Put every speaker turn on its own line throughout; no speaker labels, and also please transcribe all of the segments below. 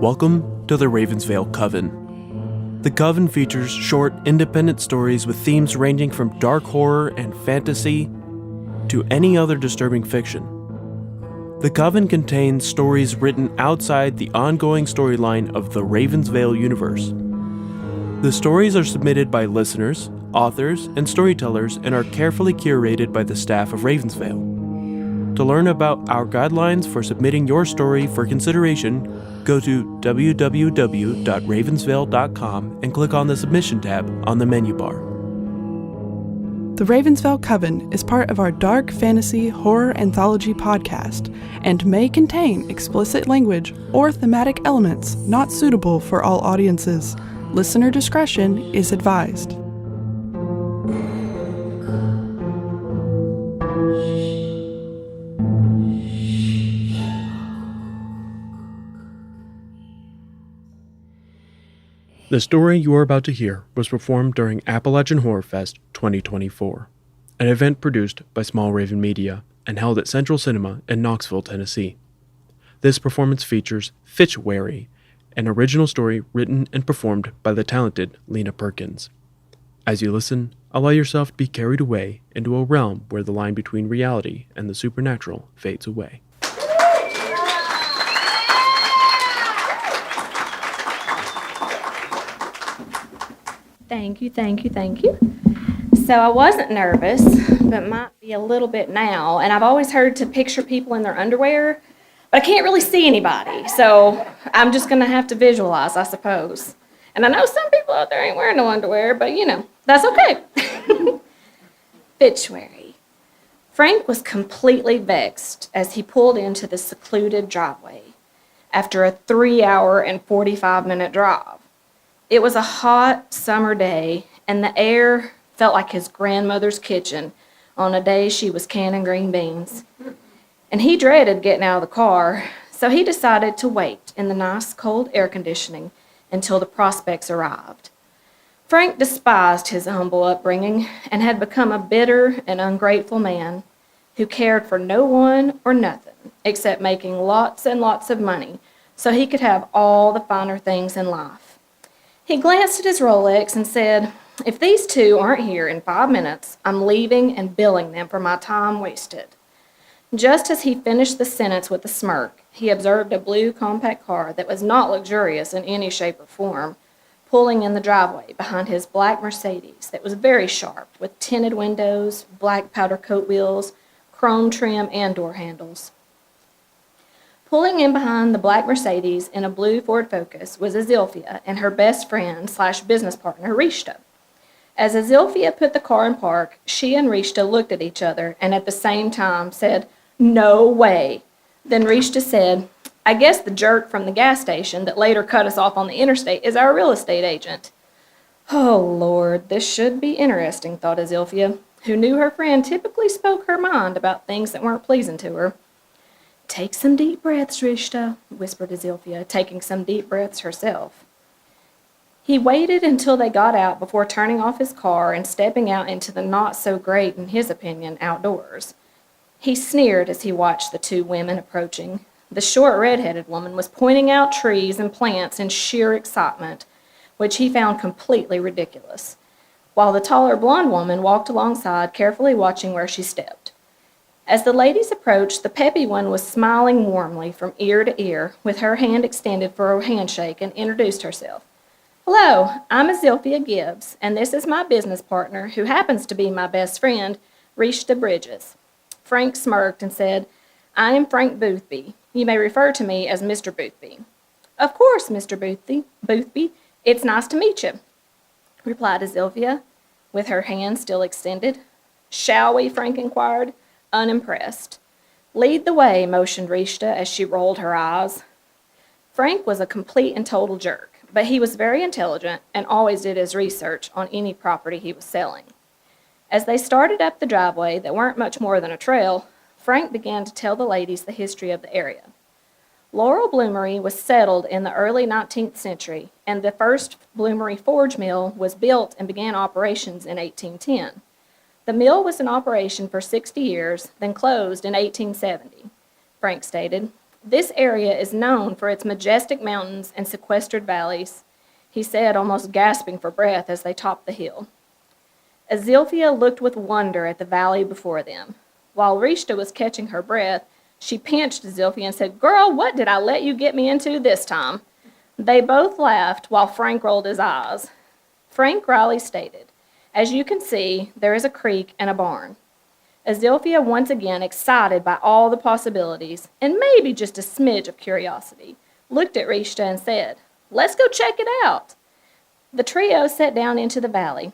Welcome to the Ravensvale Coven. The Coven features short, independent stories with themes ranging from dark horror and fantasy to any other disturbing fiction. The Coven contains stories written outside the ongoing storyline of the Ravensvale universe. The stories are submitted by listeners, authors, and storytellers and are carefully curated by the staff of Ravensvale. To learn about our guidelines for submitting your story for consideration, go to www.ravensvale.com and click on the Submission tab on the menu bar.
The Ravensvale Coven is part of our dark fantasy horror anthology podcast and may contain explicit language or thematic elements not suitable for all audiences. Listener discretion is advised.
The story you are about to hear was performed during Appalachian Horror Fest 2024, an event produced by Small Raven Media and held at Central Cinema in Knoxville, Tennessee. This performance features Fitch Waerie, an original story written and performed by the talented Lena Perkins. As you listen, allow yourself to be carried away into a realm where the line between reality and the supernatural fades away.
Thank you. So I wasn't nervous, but might be a little bit now. And I've always heard to picture people in their underwear, but I can't really see anybody. So I'm just going to have to visualize, I suppose. And I know some people out there ain't wearing no underwear, but that's okay. Fitch Waerie. Frank was completely vexed as he pulled into the secluded driveway after a 3-hour and 45-minute drive. It was a hot summer day, and the air felt like his grandmother's kitchen on a day she was canning green beans. And he dreaded getting out of the car, so he decided to wait in the nice cold air conditioning until the prospects arrived. Frank despised his humble upbringing and had become a bitter and ungrateful man who cared for no one or nothing except making lots and lots of money so he could have all the finer things in life. He glanced at his Rolex and said, "If these two aren't here in 5 minutes, I'm leaving and billing them for my time wasted." Just as he finished the sentence with a smirk, he observed a blue compact car that was not luxurious in any shape or form, pulling in the driveway behind his black Mercedes that was very sharp, with tinted windows, black powder coat wheels, chrome trim, and door handles. Pulling in behind the black Mercedes in a blue Ford Focus was Azilphia and her best friend / business partner, Rishta. As Azilphia put the car in park, she and Rishta looked at each other and at the same time said, "No way." Then Rishta said, "I guess the jerk from the gas station that later cut us off on the interstate is our real estate agent." Oh, Lord, this should be interesting, thought Azilphia, who knew her friend typically spoke her mind about things that weren't pleasing to her. "Take some deep breaths, Rishta," whispered Azilphia, taking some deep breaths herself. He waited until they got out before turning off his car and stepping out into the not-so-great, in his opinion, outdoors. He sneered as he watched the two women approaching. The short, red-headed woman was pointing out trees and plants in sheer excitement, which he found completely ridiculous, while the taller, blonde woman walked alongside, carefully watching where she stepped. As the ladies approached, the peppy one was smiling warmly from ear to ear, with her hand extended for a handshake, and introduced herself. "Hello, I'm Azilphia Gibbs, and this is my business partner, who happens to be my best friend, Rishta Bridges." Frank smirked and said, "I am Frank Boothby. You may refer to me as Mr. Boothby." "Of course, Mr. Boothby. It's nice to meet you," replied Azilphia, with her hand still extended. "Shall we?" Frank inquired, unimpressed. "Lead the way," motioned Rishta as she rolled her eyes. Frank was a complete and total jerk, but he was very intelligent and always did his research on any property he was selling. As they started up the driveway that weren't much more than a trail, Frank began to tell the ladies the history of the area. Laurel Bloomery was settled in the early 19th century, and the first Bloomery forge mill was built and began operations in 1810. The mill was in operation for 60 years, then closed in 1870. Frank stated, This area is known for its majestic mountains and sequestered valleys, he said, almost gasping for breath as they topped the hill. Azilphia looked with wonder at the valley before them. While Rishta was catching her breath, she pinched Azilphia and said, "Girl, what did I let you get me into this time?" They both laughed while Frank rolled his eyes. Frank Riley stated, "As you can see, there is a creek and a barn." Azilphia, once again excited by all the possibilities, and maybe just a smidge of curiosity, looked at Rishta and said, "Let's go check it out." The trio set down into the valley.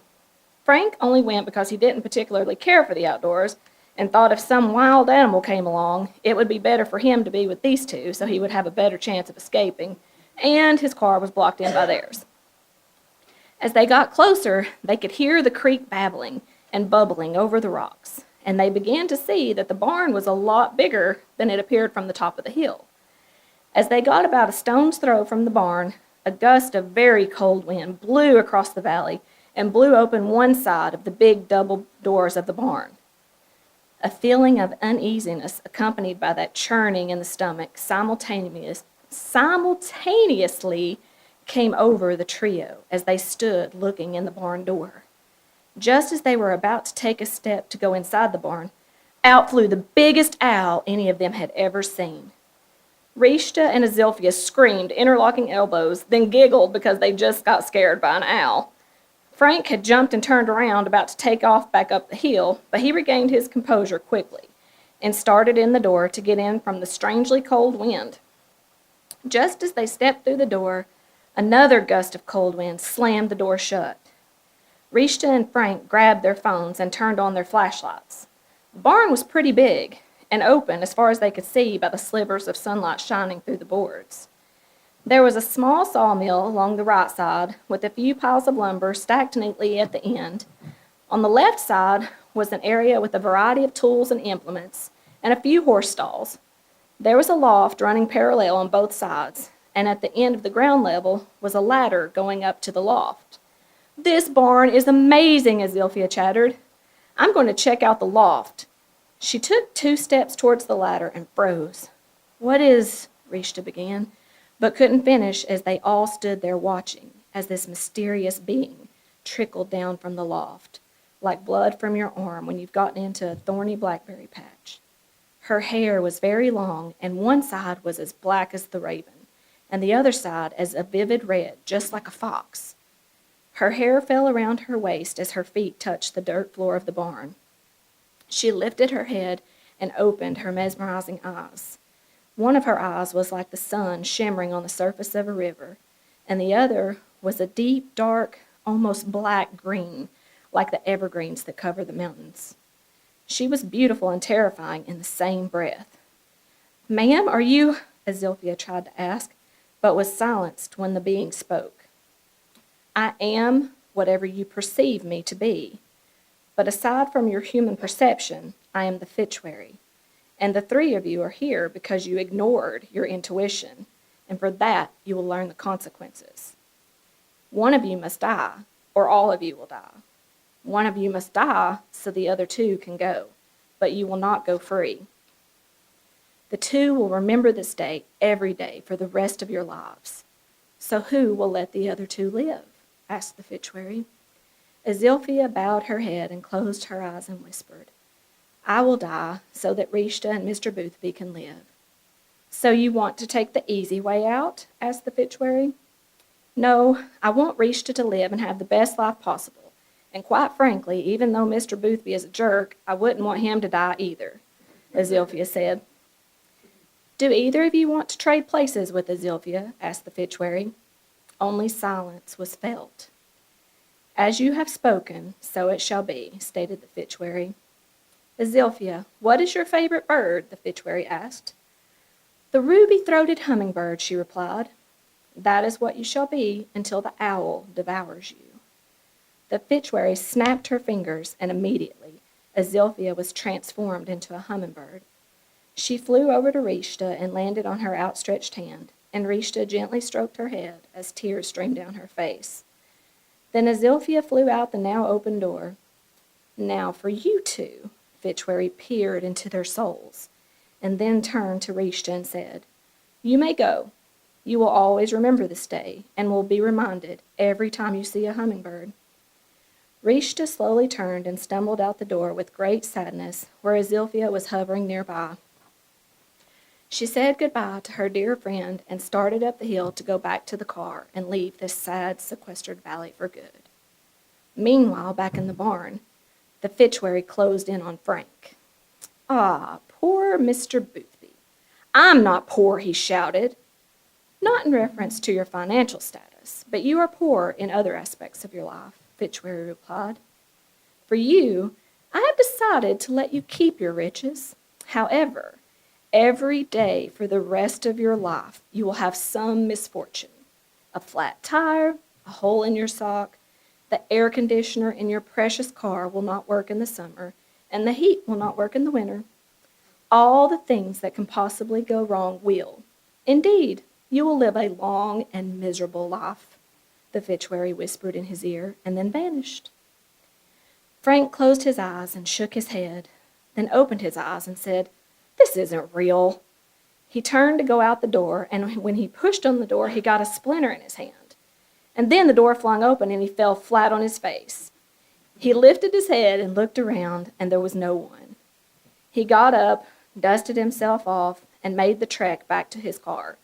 Frank only went because he didn't particularly care for the outdoors and thought if some wild animal came along, it would be better for him to be with these two so he would have a better chance of escaping, and his car was blocked in by theirs. As they got closer, they could hear the creek babbling and bubbling over the rocks, and they began to see that the barn was a lot bigger than it appeared from the top of the hill. As they got about a stone's throw from the barn, a gust of very cold wind blew across the valley and blew open one side of the big double doors of the barn. A feeling of uneasiness accompanied by that churning in the stomach simultaneously came over the trio as they stood looking in the barn door. Just as they were about to take a step to go inside the barn, out flew the biggest owl any of them had ever seen. Rishta and Azilphia screamed, interlocking elbows, then giggled because they just got scared by an owl. Frank had jumped and turned around, about to take off back up the hill, but he regained his composure quickly and started in the door to get in from the strangely cold wind. Just as they stepped through the door, another gust of cold wind slammed the door shut. Rishta and Frank grabbed their phones and turned on their flashlights. The barn was pretty big and open as far as they could see by the slivers of sunlight shining through the boards. There was a small sawmill along the right side with a few piles of lumber stacked neatly at the end. On the left side was an area with a variety of tools and implements and a few horse stalls. There was a loft running parallel on both sides, and at the end of the ground level was a ladder going up to the loft. "This barn is amazing," Azilphia chattered. "I'm going to check out the loft." She took 2 steps towards the ladder and froze. "What is—" Rishta began, but couldn't finish as they all stood there watching as this mysterious being trickled down from the loft, like blood from your arm when you've gotten into a thorny blackberry patch. Her hair was very long, and one side was as black as the raven, and the other side as a vivid red, just like a fox. Her hair fell around her waist as her feet touched the dirt floor of the barn. She lifted her head and opened her mesmerizing eyes. One of her eyes was like the sun shimmering on the surface of a river, and the other was a deep, dark, almost black green, like the evergreens that cover the mountains. She was beautiful and terrifying in the same breath. "Ma'am, are you—" Azilphia tried to ask, but was silenced when the being spoke. "I am whatever you perceive me to be. But aside from your human perception, I am the FitchWaerie. And the 3 of you are here because you ignored your intuition, and for that you will learn the consequences. One of you must die, or all of you will die. One of you must die so the other 2 can go, but you will not go free. The 2 will remember this day every day for the rest of your lives. So who will let the other 2 live?" asked the FitchWaerie. Azilphia bowed her head and closed her eyes and whispered, "I will die so that Rishta and Mr. Boothby can live." "So you want to take the easy way out?" asked the FitchWaerie. "No, I want Rishta to live and have the best life possible. And quite frankly, even though Mr. Boothby is a jerk, I wouldn't want him to die either," Azilphia said. "Do either of you want to trade places with Azilphia?" asked the FitchWaerie. Only silence was felt. "As you have spoken, so it shall be," stated the FitchWaerie. "Azilphia, what is your favorite bird?" the FitchWaerie asked. "The ruby-throated hummingbird," she replied. "That is what you shall be until the owl devours you." The FitchWaerie snapped her fingers, and immediately Azilphia was transformed into a hummingbird. She flew over to Rishta and landed on her outstretched hand, and Rishta gently stroked her head as tears streamed down her face. Then Azilphia flew out the now open door. "Now for you 2, FitchWaerie peered into their souls, and then turned to Rishta and said, You may go. You will always remember this day and will be reminded every time you see a hummingbird. Rishta slowly turned and stumbled out the door with great sadness, where Azilphia was hovering nearby. She said goodbye to her dear friend and started up the hill to go back to the car and leave this sad, sequestered valley for good. Meanwhile, back in the barn, the Fitch Waerie closed in on Frank. Ah, poor Mr. Boothby. I'm not poor, he shouted. Not in reference to your financial status, but you are poor in other aspects of your life, Fitch Waerie replied. For you, I have decided to let you keep your riches. However, every day for the rest of your life, you will have some misfortune. A flat tire, a hole in your sock, the air conditioner in your precious car will not work in the summer, and the heat will not work in the winter. All the things that can possibly go wrong will. Indeed, you will live a long and miserable life, the Fitch Waerie whispered in his ear, and then vanished. Frank closed his eyes and shook his head, then opened his eyes and said, "This isn't real." He turned to go out the door, and when he pushed on the door, he got a splinter in his hand. And then the door flung open, and he fell flat on his face. He lifted his head and looked around, and there was no one. He got up, dusted himself off, and made the trek back to his car,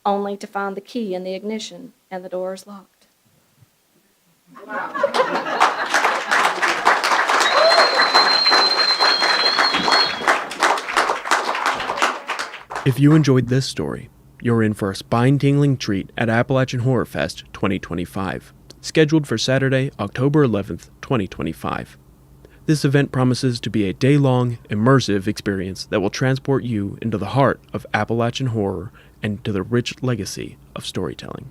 only to find the key in the ignition and the doors locked.
If you enjoyed this story, you're in for a spine-tingling treat at Appalachian Horror Fest 2025, scheduled for Saturday, October 11th, 2025. This event promises to be a day-long, immersive experience that will transport you into the heart of Appalachian horror and to the rich legacy of storytelling.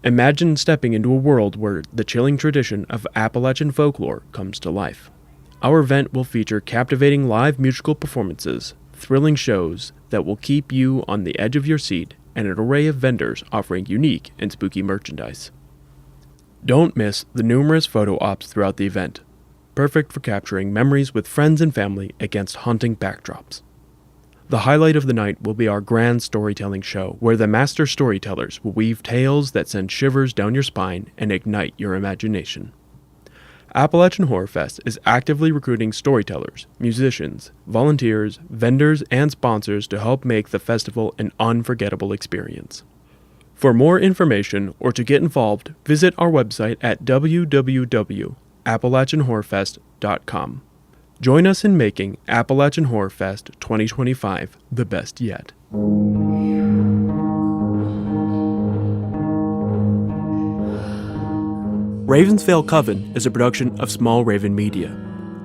Imagine stepping into a world where the chilling tradition of Appalachian folklore comes to life. Our event will feature captivating live musical performances, thrilling shows that will keep you on the edge of your seat, and an array of vendors offering unique and spooky merchandise. Don't miss the numerous photo ops throughout the event, perfect for capturing memories with friends and family against haunting backdrops. The highlight of the night will be our grand storytelling show, where the master storytellers will weave tales that send shivers down your spine and ignite your imagination. Appalachian Horror Fest is actively recruiting storytellers, musicians, volunteers, vendors, and sponsors to help make the festival an unforgettable experience. For more information or to get involved, visit our website at www.appalachianhorrorfest.com. Join us in making Appalachian Horror Fest 2025 the best yet. Ravensvale Coven is a production of Small Raven Media.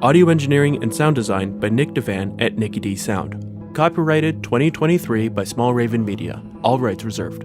Audio engineering and sound design by Nick Devan at Nicky D Sound. Copyrighted 2023 by Small Raven Media. All rights reserved.